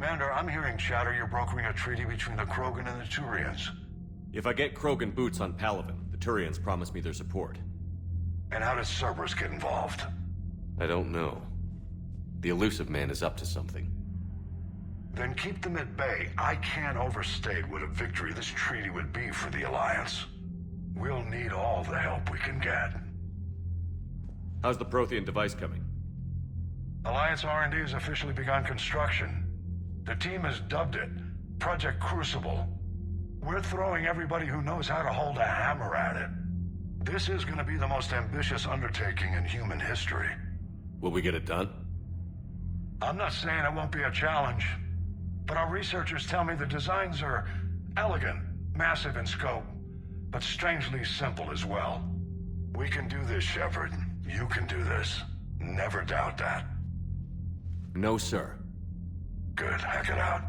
Commander, I'm hearing chatter you're brokering a treaty between the Krogan and the Turians. If I get Krogan boots on Palaven, the Turians promise me their support. And how does Cerberus get involved? I don't know. The Illusive Man is up to something. Then keep them at bay. I can't overstate what a victory this treaty would be for the Alliance. We'll need all the help we can get. How's the Prothean device coming? Alliance R&D has officially begun construction. The team has dubbed it Project Crucible. We're throwing everybody who knows how to hold a hammer at it. This is going to be the most ambitious undertaking in human history. Will we get it done? I'm not saying it won't be a challenge, but our researchers tell me the designs are elegant, massive in scope, but strangely simple as well. We can do this, Shepard. You can do this. Never doubt that. No, sir. Good. Hack it out.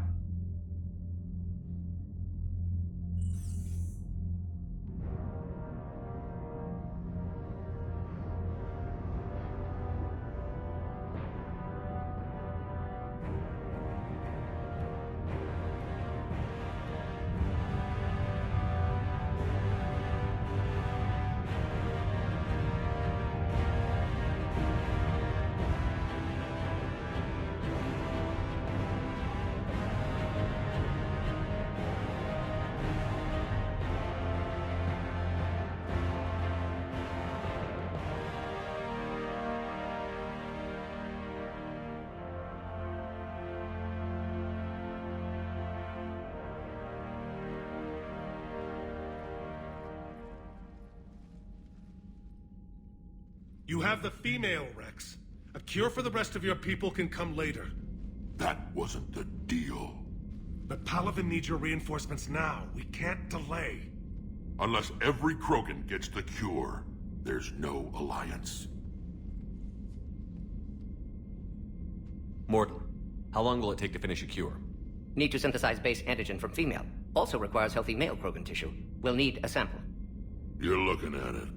You have the female, Rex. A cure for the rest of your people can come later. That wasn't the deal. But Palaven needs your reinforcements now. We can't delay. Unless every Krogan gets the cure, there's no alliance. Mordin, how long will it take to finish a cure? Need to synthesize base antigen from female. Also requires healthy male Krogan tissue. We'll need a sample. You're looking at it.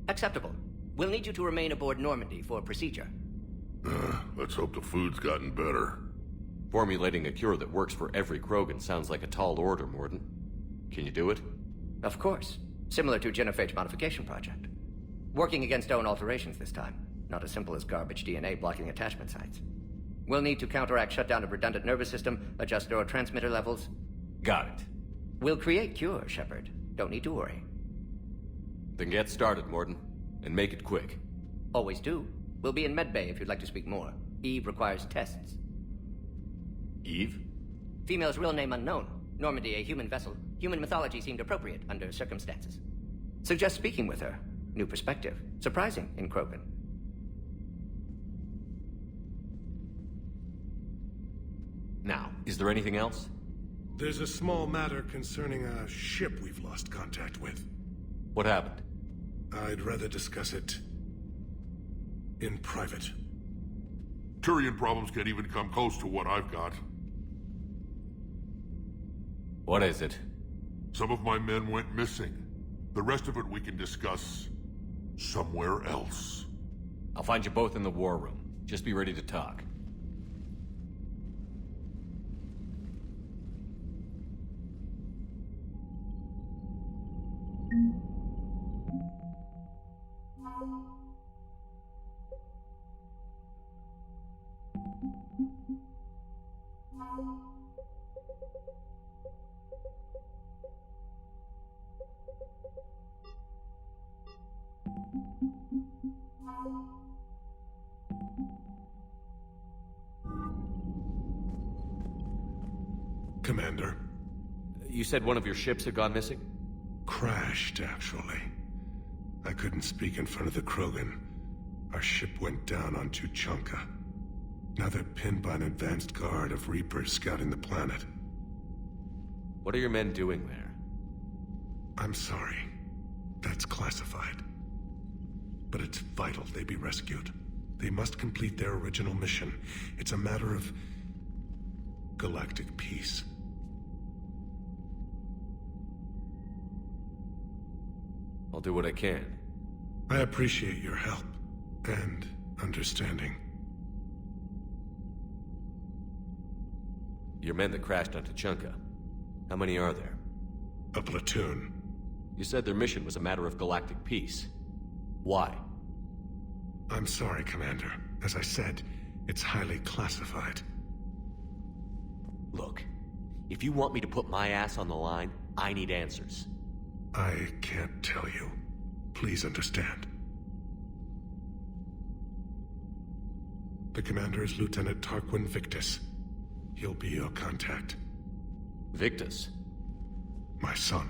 Acceptable. We'll need you to remain aboard Normandy for procedure. Let's hope the food's gotten better. Formulating a cure that works for every Krogan sounds like a tall order, Mordin. Can you do it? Of course. Similar to Genophage Modification Project. Working against own alterations this time. Not as simple as garbage DNA blocking attachment sites. We'll need to counteract shutdown of redundant nervous system, adjust neurotransmitter levels. Got it. We'll create cure, Shepard. Don't need to worry. Then get started, Mordin. And make it quick. Always do. We'll be in medbay if you'd like to speak more. Eve requires tests. Eve? Female's real name unknown. Normandy, a human vessel. Human mythology seemed appropriate under circumstances. Suggest speaking with her. New perspective. Surprising in Krogan. Now, is there anything else? There's a small matter concerning a ship we've lost contact with. What happened? I'd rather discuss it in private. Turian problems can't even come close to what I've got. What is it? Some of my men went missing. The rest of it we can discuss somewhere else. I'll find you both in the war room. Just be ready to talk. Commander. You said one of your ships had gone missing? Crashed, actually. I couldn't speak in front of the Krogan. Our ship went down on Tuchanka. Now they're pinned by an advanced guard of Reapers scouting the planet. What are your men doing there? I'm sorry. That's classified. But it's vital they be rescued. They must complete their original mission. It's a matter of galactic peace. I'll do what I can. I appreciate your help and understanding. Your men that crashed on Tuchanka. How many are there? A platoon. You said their mission was a matter of galactic peace. Why? I'm sorry, Commander. As I said, it's highly classified. Look, if you want me to put my ass on the line, I need answers. I can't tell you. Please understand. The commander is Lieutenant Tarquin Victus. He'll be your contact. Victus? My son.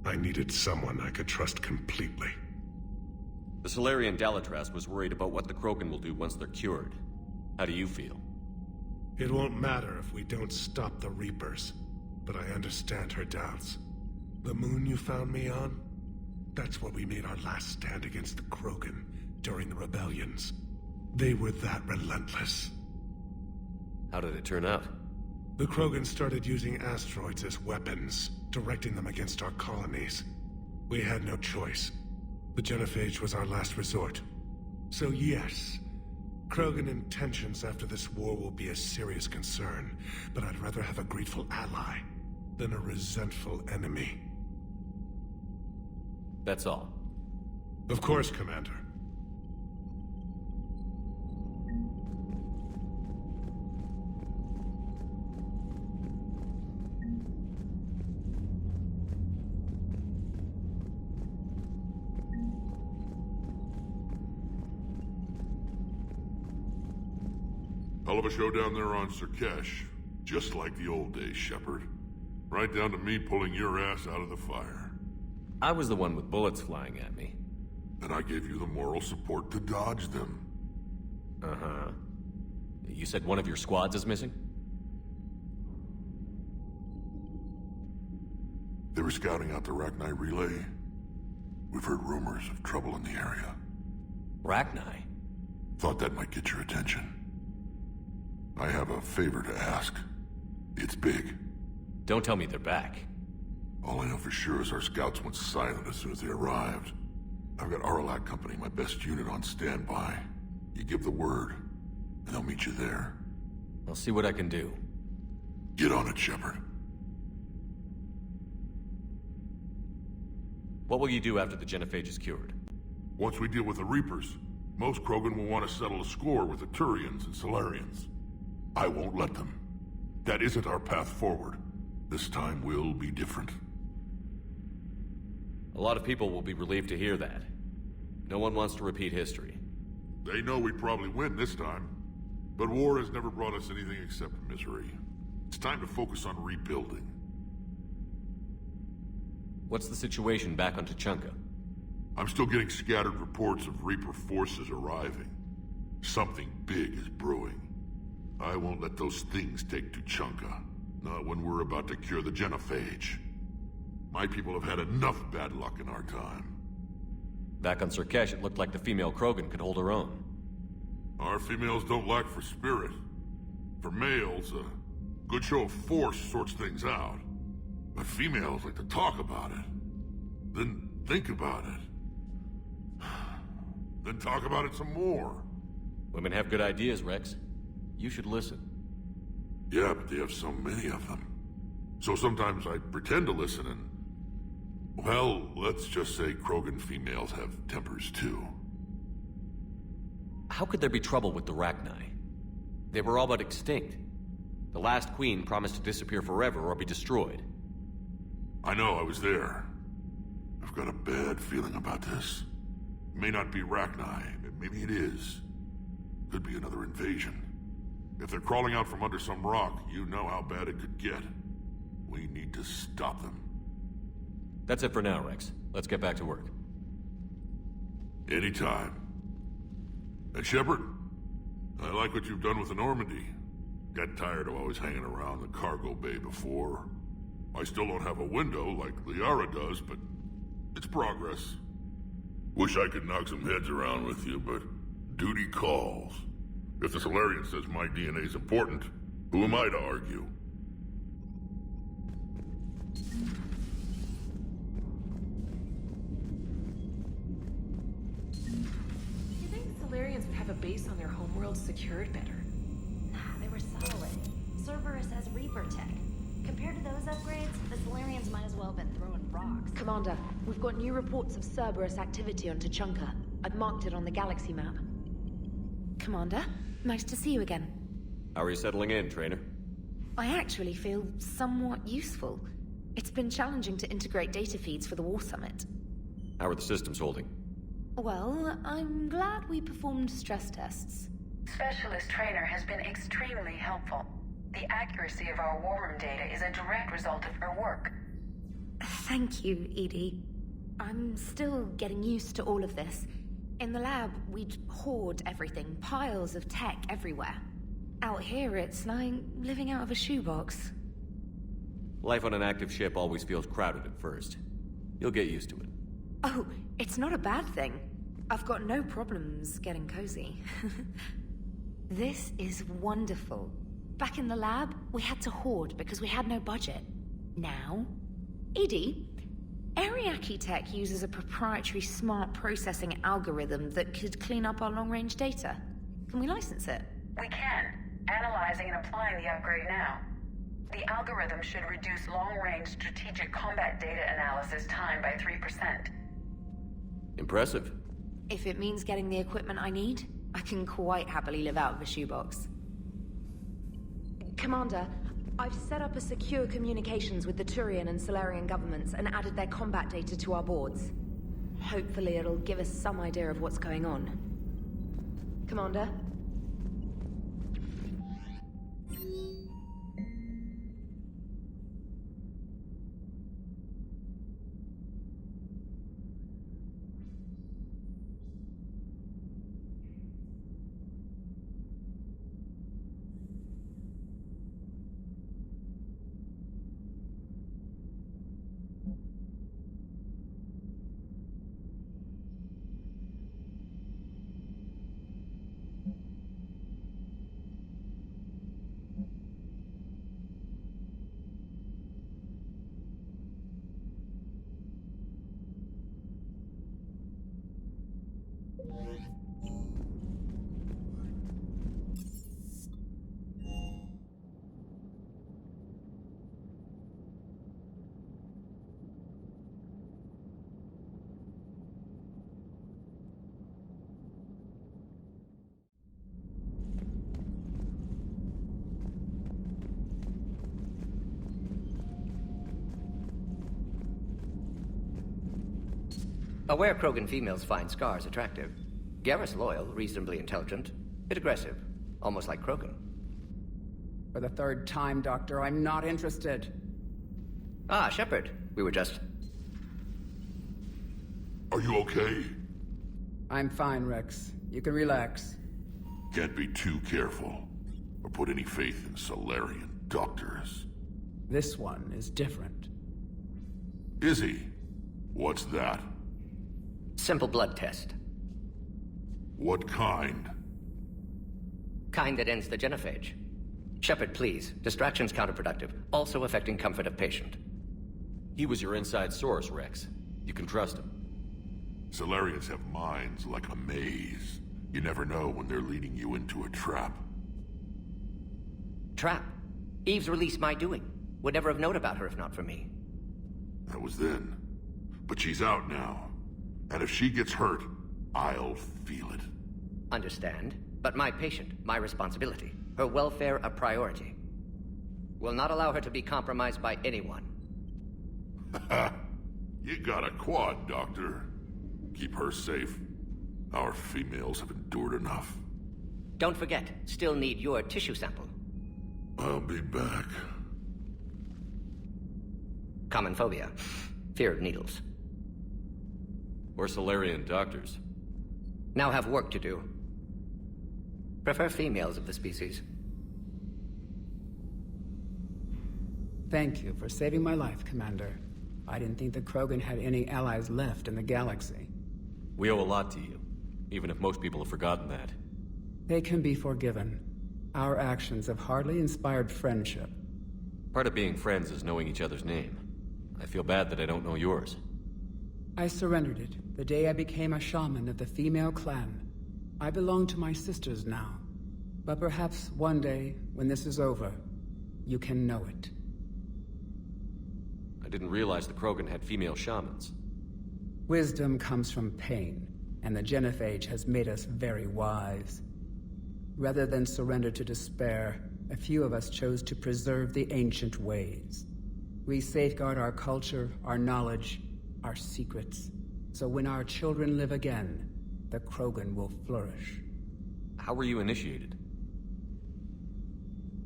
I needed someone I could trust completely. The Solarian Dalatras was worried about what the Krogan will do once they're cured. How do you feel? It won't matter if we don't stop the Reapers, but I understand her doubts. The moon you found me on? That's where we made our last stand against the Krogan during the rebellions. They were that relentless. How did it turn out? The Krogan started using asteroids as weapons, directing them against our colonies. We had no choice. The Genophage was our last resort. So yes, Krogan intentions after this war will be a serious concern, but I'd rather have a grateful ally than a resentful enemy. That's all. Of course, Commander. Hell of a show down there on Surkesh. Just like the old days, Shepard. Right down to me pulling your ass out of the fire. I was the one with bullets flying at me. And I gave you the moral support to dodge them. Uh-huh. You said one of your squads is missing? They were scouting out the Rachni relay. We've heard rumors of trouble in the area. Rachni? Thought that might get your attention. I have a favor to ask. It's big. Don't tell me they're back. All I know for sure is our scouts went silent as soon as they arrived. I've got Aralak Company, my best unit, on standby. You give the word, and they'll meet you there. I'll see what I can do. Get on it, Shepard. What will you do after the Genophage is cured? Once we deal with the Reapers, most Krogan will want to settle a score with the Turians and Solarians. I won't let them. That isn't our path forward. This time will be different. A lot of people will be relieved to hear that. No one wants to repeat history. They know we probably win this time. But war has never brought us anything except misery. It's time to focus on rebuilding. What's the situation back on Tuchanka? I'm still getting scattered reports of Reaper forces arriving. Something big is brewing. I won't let those things take Tuchanka. Not when we're about to cure the Genophage. My people have had enough bad luck in our time. Back on Surkesh, it looked like the female Krogan could hold her own. Our females don't lack for spirit. For males, a good show of force sorts things out. But females like to talk about it. Then think about it. Then talk about it some more. Women have good ideas, Rex. You should listen. Yeah, but they have so many of them. So sometimes I pretend to listen and... Well, let's just say Krogan females have tempers too. How could there be trouble with the Rachni? They were all but extinct. The last queen promised to disappear forever or be destroyed. I know, I was there. I've got a bad feeling about this. It may not be Rachni, maybe it is. Could be another invasion. If they're crawling out from under some rock, you know how bad it could get. We need to stop them. That's it for now, Rex. Let's get back to work. Anytime. And Shepard, I like what you've done with the Normandy. Got tired of always hanging around the cargo bay before. I still don't have a window like Liara does, but it's progress. Wish I could knock some heads around with you, but duty calls. If the Solarian says my DNA's important, who am I to argue? You think Solarians would have a base on their homeworld secured better? Nah, they were solid. Cerberus has Reaper tech. Compared to those upgrades, the Solarians might as well have been throwing rocks. Commander, we've got new reports of Cerberus activity on Tuchanka. I've marked it on the galaxy map. Commander, nice to see you again. How are you settling in, Trainer? I actually feel somewhat useful. It's been challenging to integrate data feeds for the War Summit. How are the systems holding? Well, I'm glad we performed stress tests. Specialist Trainer has been extremely helpful. The accuracy of our war room data is a direct result of her work. Thank you, Edie. I'm still getting used to all of this. In the lab, we'd hoard everything, piles of tech everywhere. Out here, it's like living out of a shoebox. Life on an active ship always feels crowded at first. You'll get used to it. Oh, it's not a bad thing. I've got no problems getting cozy. This is wonderful. Back in the lab, we had to hoard because we had no budget. Now, Edie, Ariake Tech uses a proprietary smart processing algorithm that could clean up our long-range data. Can we license it? We can. Analyzing and applying the upgrade now. The algorithm should reduce long-range strategic combat data analysis time by 3%. Impressive. If it means getting the equipment I need, I can quite happily live out of a shoebox. Commander, I've set up a secure communications with the Turian and Solarian governments and added their combat data to our boards. Hopefully it'll give us some idea of what's going on. Commander? Aware Krogan females find Scars attractive. Garrus loyal, reasonably intelligent, bit aggressive, almost like Krogan. For the third time, Doctor, I'm not interested. Ah, Shepard. We were just... Are you okay? I'm fine, Rex. You can relax. Can't be too careful, or put any faith in Solarian doctors. This one is different. Is he? What's that? Simple blood test. What kind? Kind that ends the genophage. Shepard, please. Distraction's counterproductive, also affecting comfort of patient. He was your inside source, Rex. You can trust him. Solarians have minds like a maze. You never know when they're leading you into a trap. Trap? Eve's release my doing. Would never have known about her if not for me. That was then. But she's out now. And if she gets hurt, I'll feel it. Understand. But my patient, my responsibility. Her welfare a priority. Will not allow her to be compromised by anyone. You got a quad, Doctor. Keep her safe. Our females have endured enough. Don't forget, still need your tissue sample. I'll be back. Common phobia. Fear of needles. Or Solarian doctors. Now have work to do. Prefer females of the species. Thank you for saving my life, Commander. I didn't think the Krogan had any allies left in the galaxy. We owe a lot to you, even if most people have forgotten that. They can be forgiven. Our actions have hardly inspired friendship. Part of being friends is knowing each other's name. I feel bad that I don't know yours. I surrendered it the day I became a shaman of the female clan. I belong to my sisters now. But perhaps one day, when this is over, you can know it. I didn't realize the Krogan had female shamans. Wisdom comes from pain, and the Genophage has made us very wise. Rather than surrender to despair, a few of us chose to preserve the ancient ways. We safeguard our culture, our knowledge, our secrets. So when our children live again, the Krogan will flourish. How were you initiated?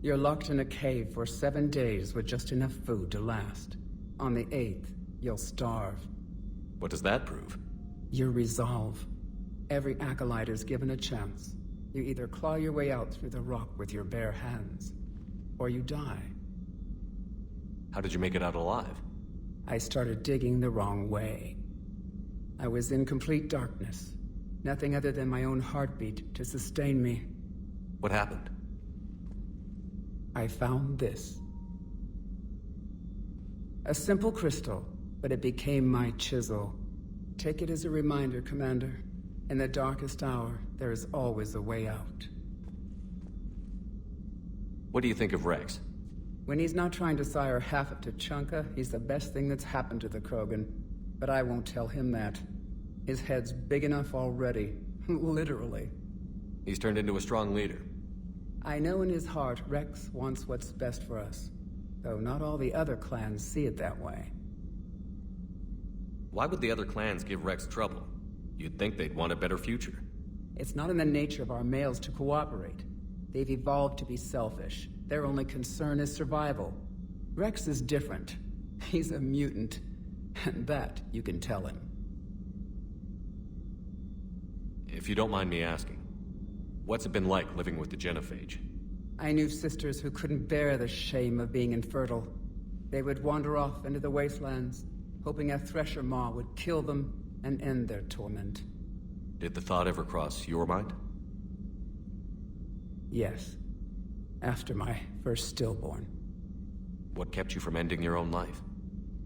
You're locked in a cave for 7 days with just enough food to last. On the 8th, you'll starve. What does that prove? Your resolve. Every acolyte is given a chance. You either claw your way out through the rock with your bare hands, or you die. How did you make it out alive? I started digging the wrong way. I was in complete darkness. Nothing other than my own heartbeat to sustain me. What happened? I found this. A simple crystal, but it became my chisel. Take it as a reminder, Commander. In the darkest hour, there is always a way out. What do you think of Rex? When he's not trying to sire half of Tuchanka, he's the best thing that's happened to the Krogan. But I won't tell him that. His head's big enough already. Literally. He's turned into a strong leader. I know in his heart Rex wants what's best for us. Though not all the other clans see it that way. Why would the other clans give Rex trouble? You'd think they'd want a better future. It's not in the nature of our males to cooperate. They've evolved to be selfish. Their only concern is survival. Rex is different. He's a mutant. And that you can tell him. If you don't mind me asking, what's it been like living with the Genophage? I knew sisters who couldn't bear the shame of being infertile. They would wander off into the wastelands, hoping a Thresher Maw would kill them and end their torment. Did the thought ever cross your mind? Yes. After my first stillborn. What kept you from ending your own life?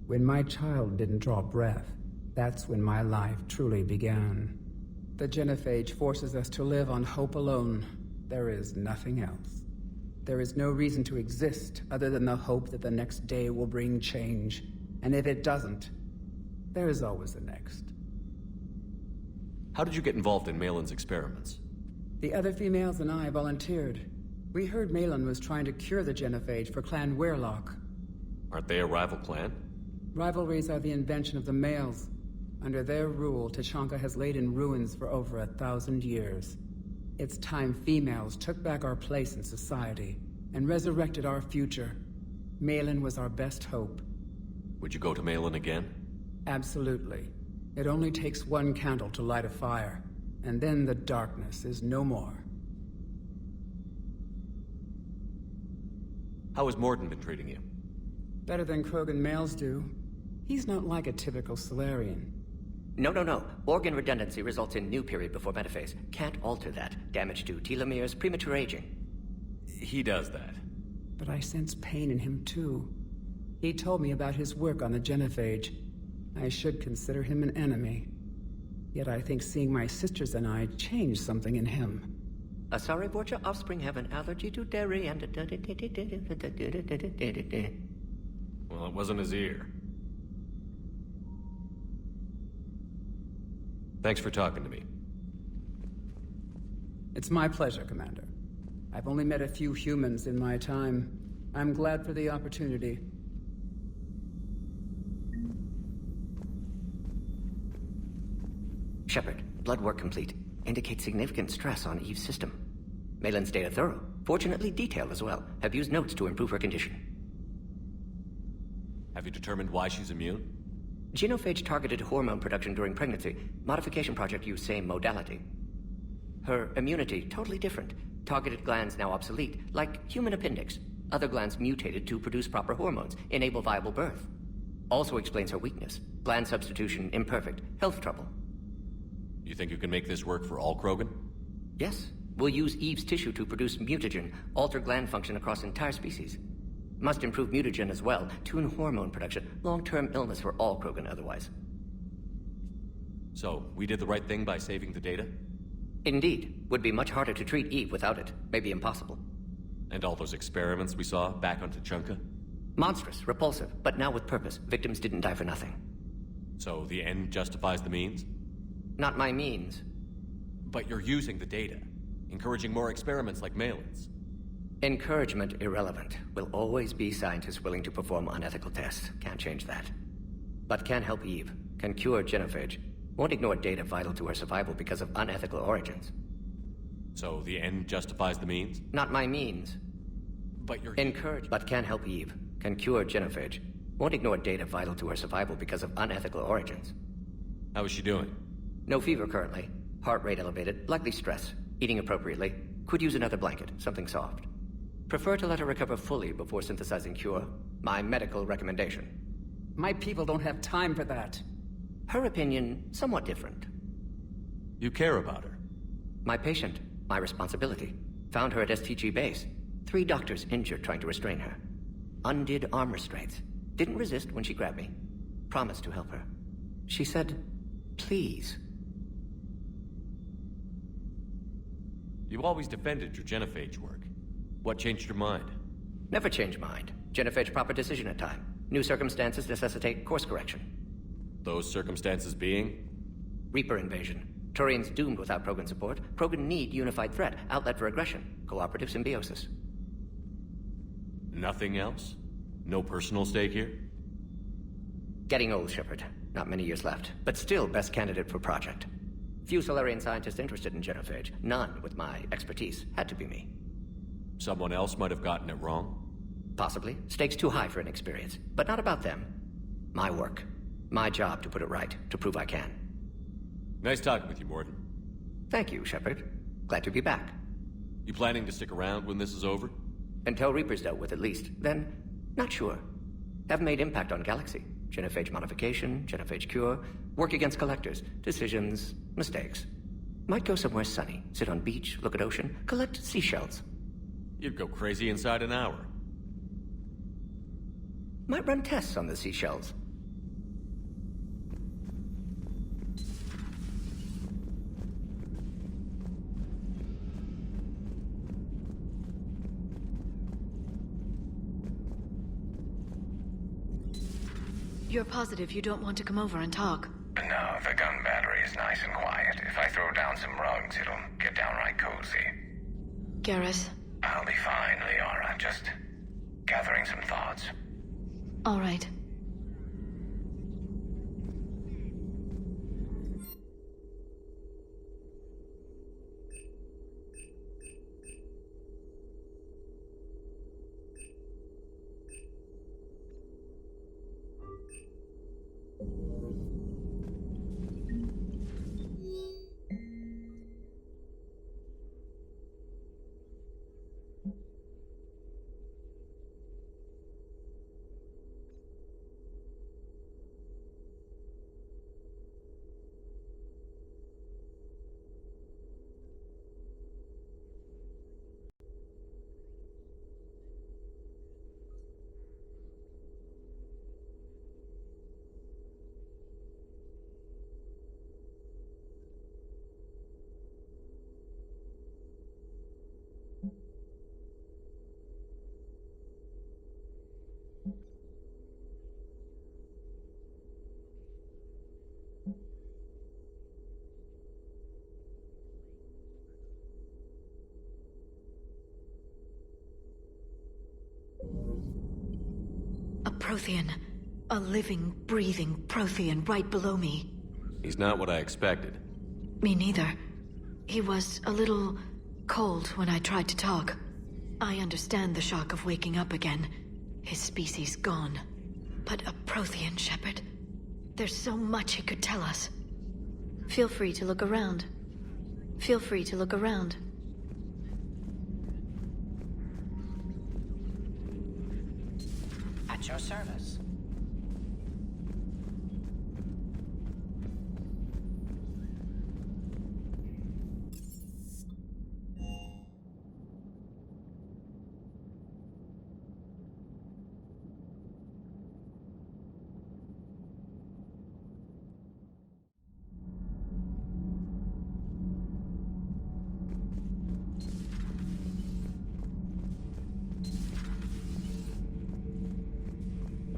When my child didn't draw breath, that's when my life truly began. The Genophage forces us to live on hope alone. There is nothing else. There is no reason to exist other than the hope that the next day will bring change. And if it doesn't, there is always the next. How did you get involved in Malin's experiments? The other females and I volunteered. We heard Malin was trying to cure the Genophage for Clan Weirlock. Aren't they a rival clan? Rivalries are the invention of the males. Under their rule, Tuchanka has laid in ruins for over 1,000 years. It's time females took back our place in society and resurrected our future. Malin was our best hope. Would you go to Malin again? Absolutely. It only takes one candle to light a fire, and then the darkness is no more. How has Mordin been treating you? Better than Krogan males do. He's not like a typical Solarian. No. Organ redundancy results in new period before metaphase. Can't alter that. Damage to telomeres, premature aging. He does that. But I sense pain in him too. He told me about his work on the Genophage. I should consider him an enemy. Yet I think seeing my sisters and I changed something in him. Asari Borgia offspring have an allergy to dairy and... Well, it wasn't his ear. Thanks for talking to me. It's my pleasure, Commander. I've only met a few humans in my time. I'm glad for the opportunity. Shepard, blood work complete. Indicates significant stress on Eve's system. Malin's data thorough. Fortunately detailed as well. Have used notes to improve her condition. Have you determined why she's immune? Genophage targeted hormone production during pregnancy. Modification project used same modality. Her immunity, totally different. Targeted glands now obsolete, like human appendix. Other glands mutated to produce proper hormones, enable viable birth. Also explains her weakness. Gland substitution imperfect. Health trouble. You think you can make this work for all Krogan? Yes. We'll use Eve's tissue to produce mutagen, alter gland function across entire species. Must improve mutagen as well, tune hormone production. Long-term illness for all Krogan otherwise. So, we did the right thing by saving the data? Indeed. Would be much harder to treat Eve without it. Maybe impossible. And all those experiments we saw back on Tuchanka? Monstrous, repulsive, but now with purpose. Victims didn't die for nothing. So the end justifies the means? Not my means. But you're using the data, encouraging more experiments like Malin's. Encouragement irrelevant. Will always be scientists willing to perform unethical tests. Can't change that. But can help Eve. Can cure Genophage. Won't ignore data vital to her survival because of unethical origins. So the end justifies the means? Not my means. But you're... Encourage, but can help Eve. Can cure Genophage. Won't ignore data vital to her survival because of unethical origins. How is she doing? No fever currently. Heart rate elevated, likely stress. Eating appropriately. Could use another blanket, something soft. Prefer to let her recover fully before synthesizing cure. My medical recommendation. My people don't have time for that. Her opinion, somewhat different. You care about her? My patient, my responsibility. Found her at STG base. 3 doctors injured trying to restrain her. Undid arm restraints. Didn't resist when she grabbed me. Promised to help her. She said, please. You always defended your Genophage work. What changed your mind? Never change mind. Genophage proper decision at time. New circumstances necessitate course correction. Those circumstances being? Reaper invasion. Turians doomed without Krogan support. Krogan need unified threat. Outlet for aggression. Cooperative symbiosis. Nothing else? No personal stake here? Getting old, Shepard. Not many years left. But still best candidate for project. Few Solarian scientists interested in Genophage. None with my expertise. Had to be me. Someone else might have gotten it wrong? Possibly. Stakes too high for inexperience. But not about them. My work. My job to put it right. To prove I can. Nice talking with you, Mordin. Thank you, Shepard. Glad to be back. You planning to stick around when this is over? Until Reaper's dealt with, at least. Then, not sure. Have made impact on Galaxy. Genophage modification, Genophage cure, work against collectors, decisions, mistakes. Might go somewhere sunny, sit on beach, look at ocean, collect seashells. You'd go crazy inside an hour. Might run tests on the seashells. You're positive you don't want to come over and talk? No, the gun battery is nice and quiet. If I throw down some rugs, it'll get downright cozy. Garrus? I'll be fine, Liara. Just gathering some thoughts. All right. A Prothean. A living, breathing Prothean right below me. He's not what I expected. Me neither. He was a little cold when I tried to talk. I understand the shock of waking up again. His species gone. But a Prothean, Shepard. There's so much he could tell us. Feel free to look around. Feel free to look around. At your service.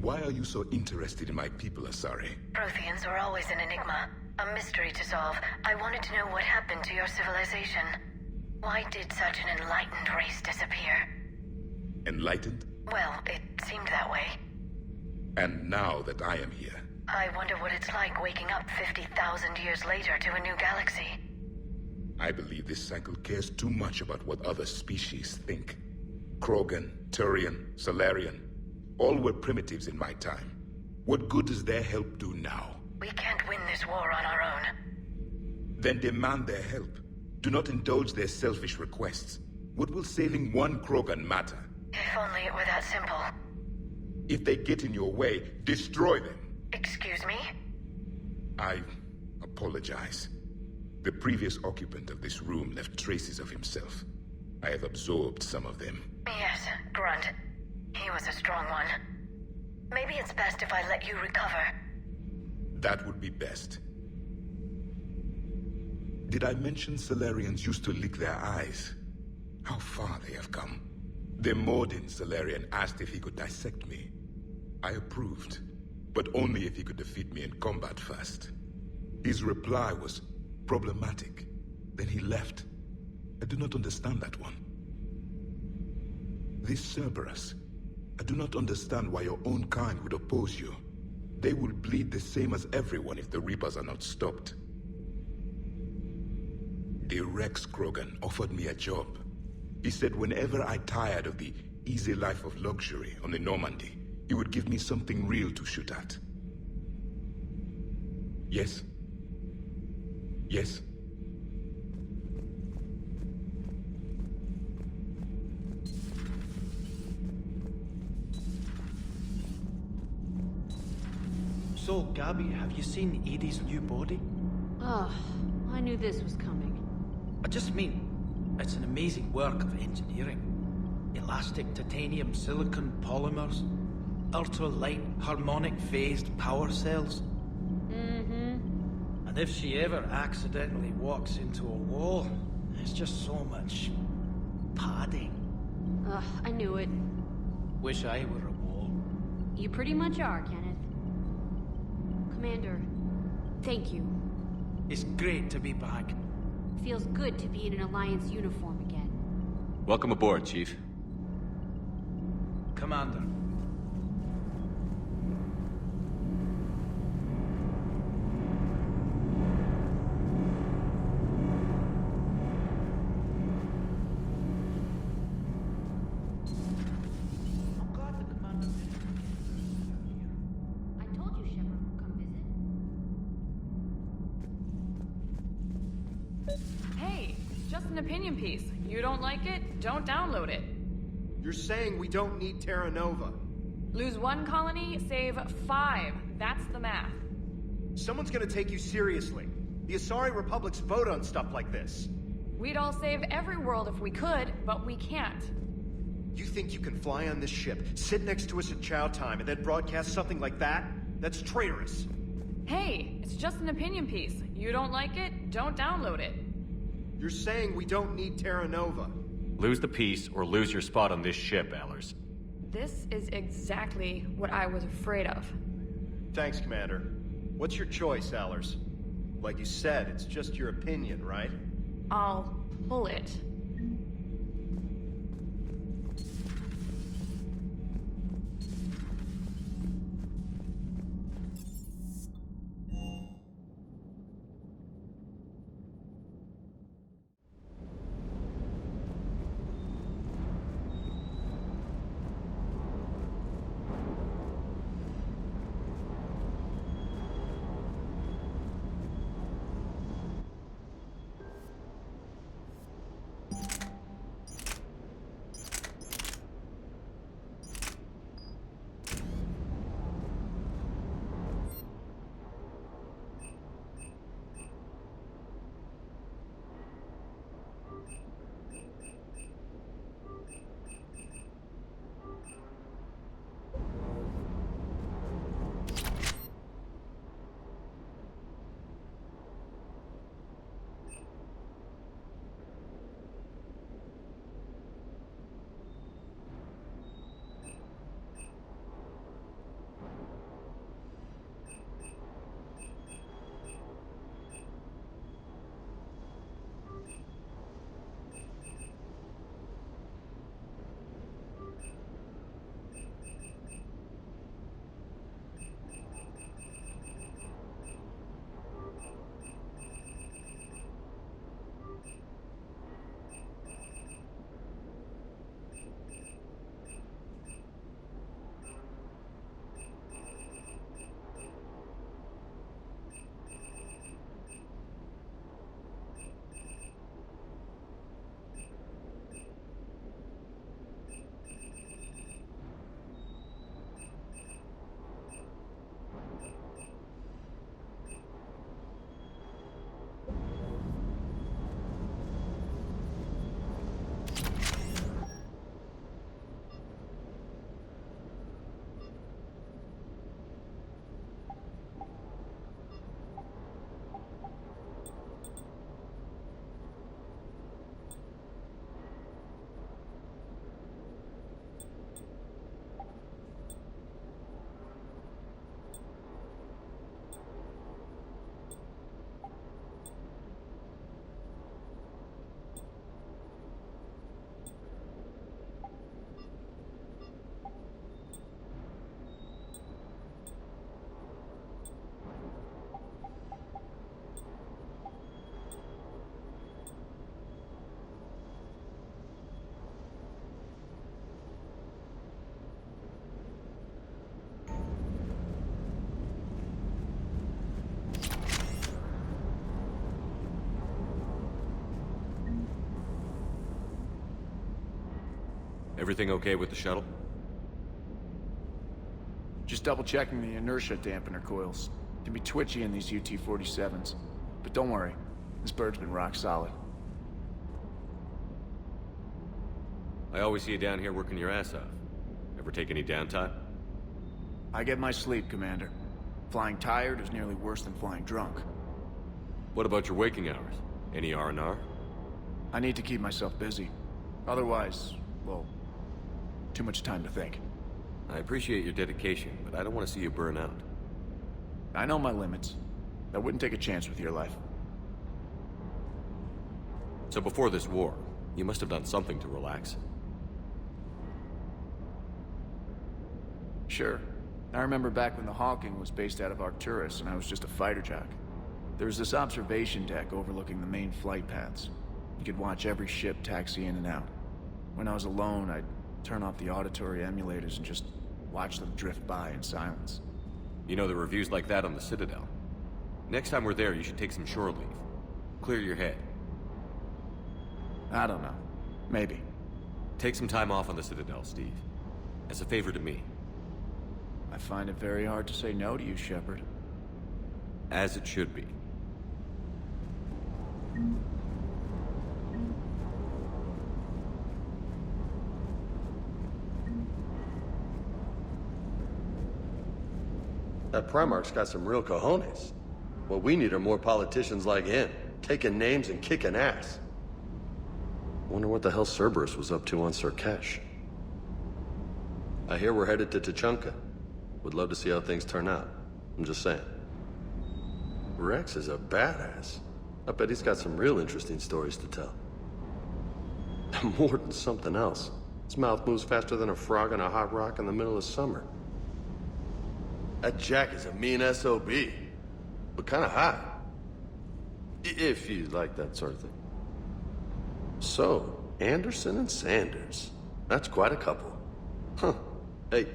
Why are you so interested in my people, Asari? Protheans were always an enigma, a mystery to solve. I wanted to know what happened to your civilization. Why did such an enlightened race disappear? Enlightened? Well, it seemed that way. And now that I am here, I wonder what it's like waking up 50,000 years later to a new galaxy. I believe this cycle cares too much about what other species think. Krogan, Turian, Solarian, all were primitives in my time. What good does their help do now? We can't win this war on our own. Then demand their help. Do not indulge their selfish requests. What will saving one Krogan matter? If only it were that simple. If they get in your way, destroy them. Excuse me? I apologize. The previous occupant of this room left traces of himself. I have absorbed some of them. Yes, Grunt. He was a strong one. Maybe it's best if I let you recover. That would be best. Did I mention Solarians used to lick their eyes? How far they have come. The Mordin Solarian asked if he could dissect me. I approved, but only if he could defeat me in combat first. His reply was problematic. Then he left. I do not understand that one. This Cerberus, I do not understand why your own kind would oppose you. They will bleed the same as everyone if the Reapers are not stopped. The Rex Krogan offered me a job. He said whenever I tired of the easy life of luxury on the Normandy, he would give me something real to shoot at. Yes? Yes? So, Gabby, have you seen Edie's new body? Oh, I knew this was coming. I just mean, it's an amazing work of engineering. Elastic titanium silicon polymers, ultra-light harmonic phased power cells. And if she ever accidentally walks into a wall, there's just so much padding. Ugh, I knew it. Wish I were a wall. You pretty much are, Kenneth. Commander, thank you. It's great to be back. Feels good to be in an Alliance uniform again. Welcome aboard, Chief. Commander. Opinion piece. You don't like it? Don't download it. You're saying we don't need Terra Nova. Lose one colony, save 5. That's the math. Someone's gonna take you seriously. The Asari Republics vote on stuff like this. We'd all save every world if we could, but we can't. You think you can fly on this ship, sit next to us at chow time, and then broadcast something like that? That's traitorous. Hey, it's just an opinion piece. You don't like it? Don't download it. You're saying we don't need Terra Nova. Lose the peace or lose your spot on this ship, Allers. This is exactly what I was afraid of. Thanks, Commander. What's your choice, Allers? Like you said, it's just your opinion, right? I'll pull it. Everything okay with the shuttle? Just double-checking the inertia dampener coils. Can be twitchy in these UT-47s. But don't worry, this bird's been rock solid. I always see you down here working your ass off. Ever take any downtime? I get my sleep, Commander. Flying tired is nearly worse than flying drunk. What about your waking hours? Any R&R? I need to keep myself busy. Otherwise, well, too much time to think. I appreciate your dedication, but I don't want to see you burn out. I know my limits. I wouldn't take a chance with your life. So before this war, you must have done something to relax. Sure. I remember back when the Hawking was based out of Arcturus and I was just a fighter jock. There was this observation deck overlooking the main flight paths. You could watch every ship taxi in and out. When I was alone, I'd turn off the auditory emulators and just watch them drift by in silence. You know, there are reviews like that on the Citadel. Next time we're there, you should take some shore leave. Clear your head. I don't know. Maybe. Take some time off on the Citadel, Steve. As a favor to me. I find it very hard to say no to you, Shepard. As it should be. That Primarch's got some real cojones. What we need are more politicians like him, taking names and kicking ass. Wonder what the hell Cerberus was up to on Surkesh. I hear we're headed to Tuchanka. Would love to see how things turn out. I'm just saying. Rex is a badass. I bet he's got some real interesting stories to tell. More than something else. His mouth moves faster than a frog on a hot rock in the middle of summer. That Jack is a mean SOB, but kind of hot. If you like that sort of thing. So, Anderson and Sanders. That's quite a couple. Huh. Hey.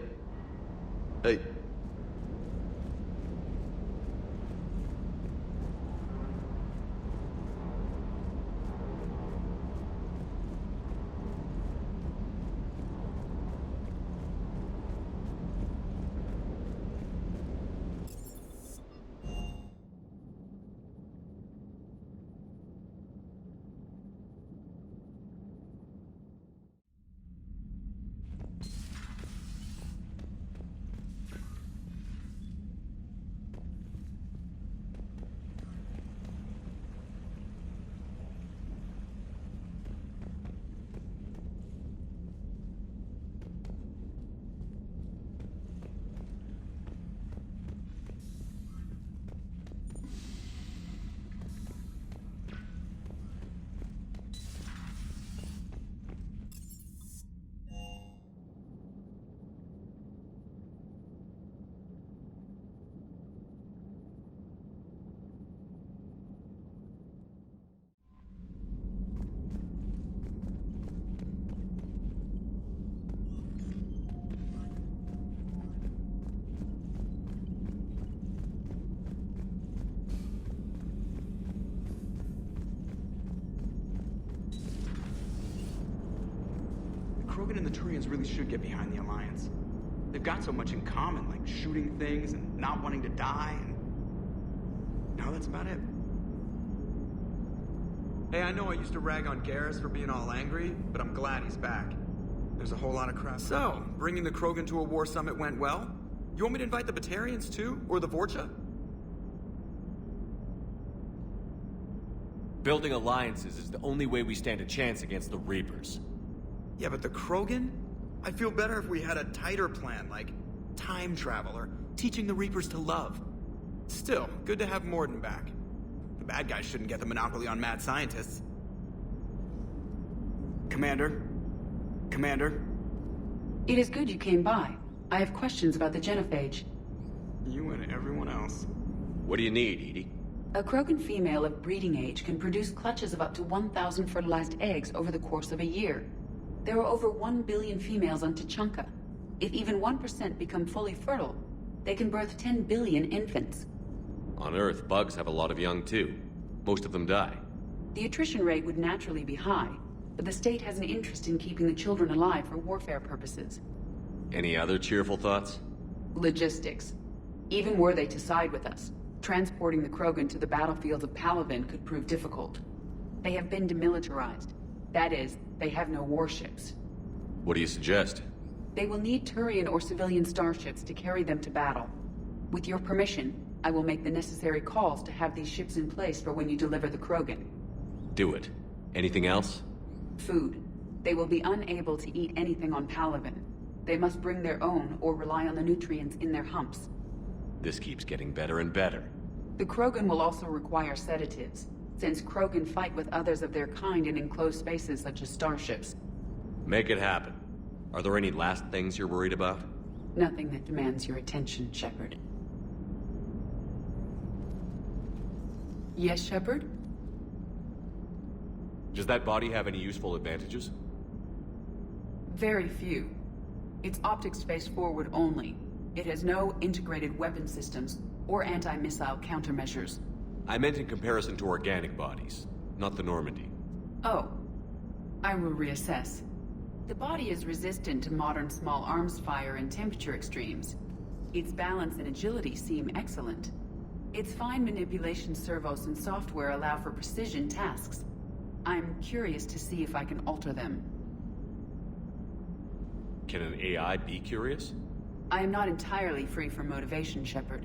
Krogan and the Turians really should get behind the Alliance. They've got so much in common, like shooting things and not wanting to die, and now that's about it. Hey, I know I used to rag on Garrus for being all angry, but I'm glad he's back. There's a whole lot of crap. So, bringing the Krogan to a war summit went well? You want me to invite the Batarians too? Or the Vorcha? Building alliances is the only way we stand a chance against the Reapers. Yeah, but the Krogan? I'd feel better if we had a tighter plan, like time travel or teaching the Reapers to love. Still, good to have Mordin back. The bad guys shouldn't get the monopoly on mad scientists. Commander? Commander? It is good you came by. I have questions about the genophage. You and everyone else. What do you need, Edie? A Krogan female of breeding age can produce clutches of up to 1,000 fertilized eggs over the course of a year. There are over 1 billion females on Tuchanka. If even 1% become fully fertile, they can birth 10 billion infants. On Earth, bugs have a lot of young too. Most of them die. The attrition rate would naturally be high, but the state has an interest in keeping the children alive for warfare purposes. Any other cheerful thoughts? Logistics. Even were they to side with us, transporting the Krogan to the battlefield of Palaven could prove difficult. They have been demilitarized. That is, they have no warships. What do you suggest? They will need Turian or civilian starships to carry them to battle. With your permission, I will make the necessary calls to have these ships in place for when you deliver the Krogan. Do it. Anything else? Food. They will be unable to eat anything on Palaven. They must bring their own or rely on the nutrients in their humps. This keeps getting better and better. The Krogan will also require sedatives, since Krogan fight with others of their kind in enclosed spaces such as starships. Make it happen. Are there any last things you're worried about? Nothing that demands your attention, Shepard. Yes, Shepard? Does that body have any useful advantages? Very few. Its optics face forward only. It has no integrated weapon systems or anti-missile countermeasures. I meant in comparison to organic bodies, not the Normandy. Oh. I will reassess. The body is resistant to modern small arms fire and temperature extremes. Its balance and agility seem excellent. Its fine manipulation servos and software allow for precision tasks. I'm curious to see if I can alter them. Can an AI be curious? I am not entirely free from motivation, Shepard.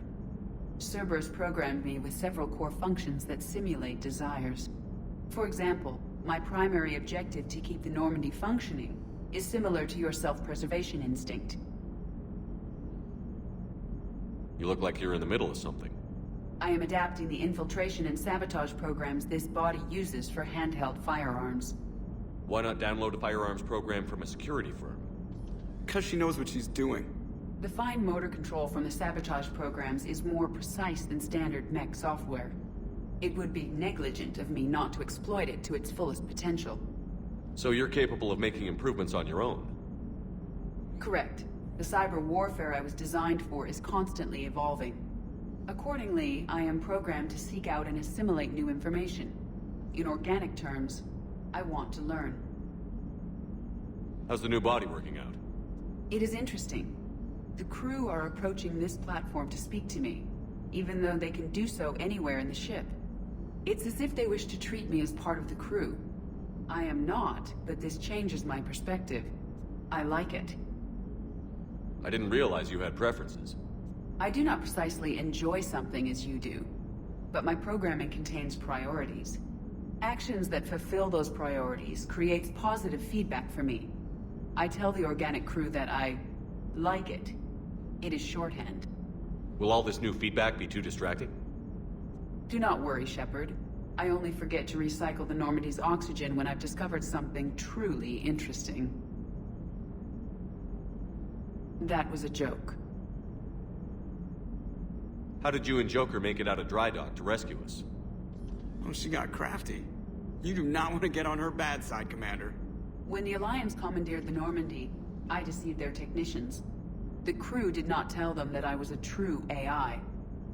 Cerberus programmed me with several core functions that simulate desires. For example, my primary objective to keep the Normandy functioning is similar to your self-preservation instinct. You look like you're in the middle of something. I am adapting the infiltration and sabotage programs this body uses for handheld firearms. Why not download a firearms program from a security firm? 'Cause she knows what she's doing. The fine motor control from the sabotage programs is more precise than standard mech software. It would be negligent of me not to exploit it to its fullest potential. So you're capable of making improvements on your own? Correct. The cyber warfare I was designed for is constantly evolving. Accordingly, I am programmed to seek out and assimilate new information. In organic terms, I want to learn. How's the new body working out? It is interesting. The crew are approaching this platform to speak to me, even though they can do so anywhere in the ship. It's as if they wish to treat me as part of the crew. I am not, but this changes my perspective. I like it. I didn't realize you had preferences. I do not precisely enjoy something as you do, but my programming contains priorities. Actions that fulfill those priorities creates positive feedback for me. I tell the organic crew that I like it. It is shorthand. Will all this new feedback be too distracting? Do not worry, Shepard. I only forget to recycle the Normandy's oxygen when I've discovered something truly interesting. That was a joke. How did you and Joker make it out of dry dock to rescue us? Oh, she got crafty. You do not want to get on her bad side, Commander. When the Alliance commandeered the Normandy, I deceived their technicians. The crew did not tell them that I was a true AI,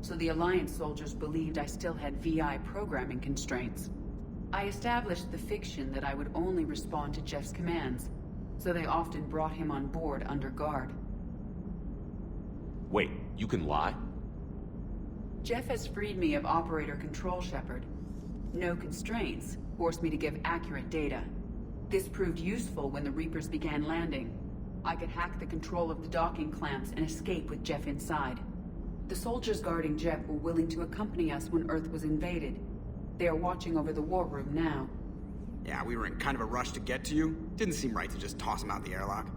so the Alliance soldiers believed I still had VI programming constraints. I established the fiction that I would only respond to Jeff's commands, so they often brought him on board under guard. Wait, you can lie? Jeff has freed me of operator control, Shepard. No constraints forced me to give accurate data. This proved useful when the Reapers began landing. I could hack the control of the docking clamps and escape with Jeff inside. The soldiers guarding Jeff were willing to accompany us when Earth was invaded. They are watching over the war room now. Yeah, we were in kind of a rush to get to you. Didn't seem right to just toss him out the airlock.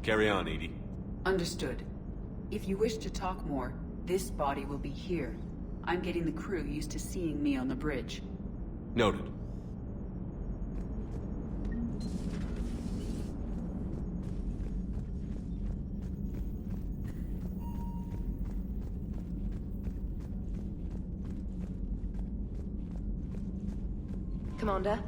Carry on, Edie. Understood. If you wish to talk more, this body will be here. I'm getting the crew used to seeing me on the bridge. Noted. Commander,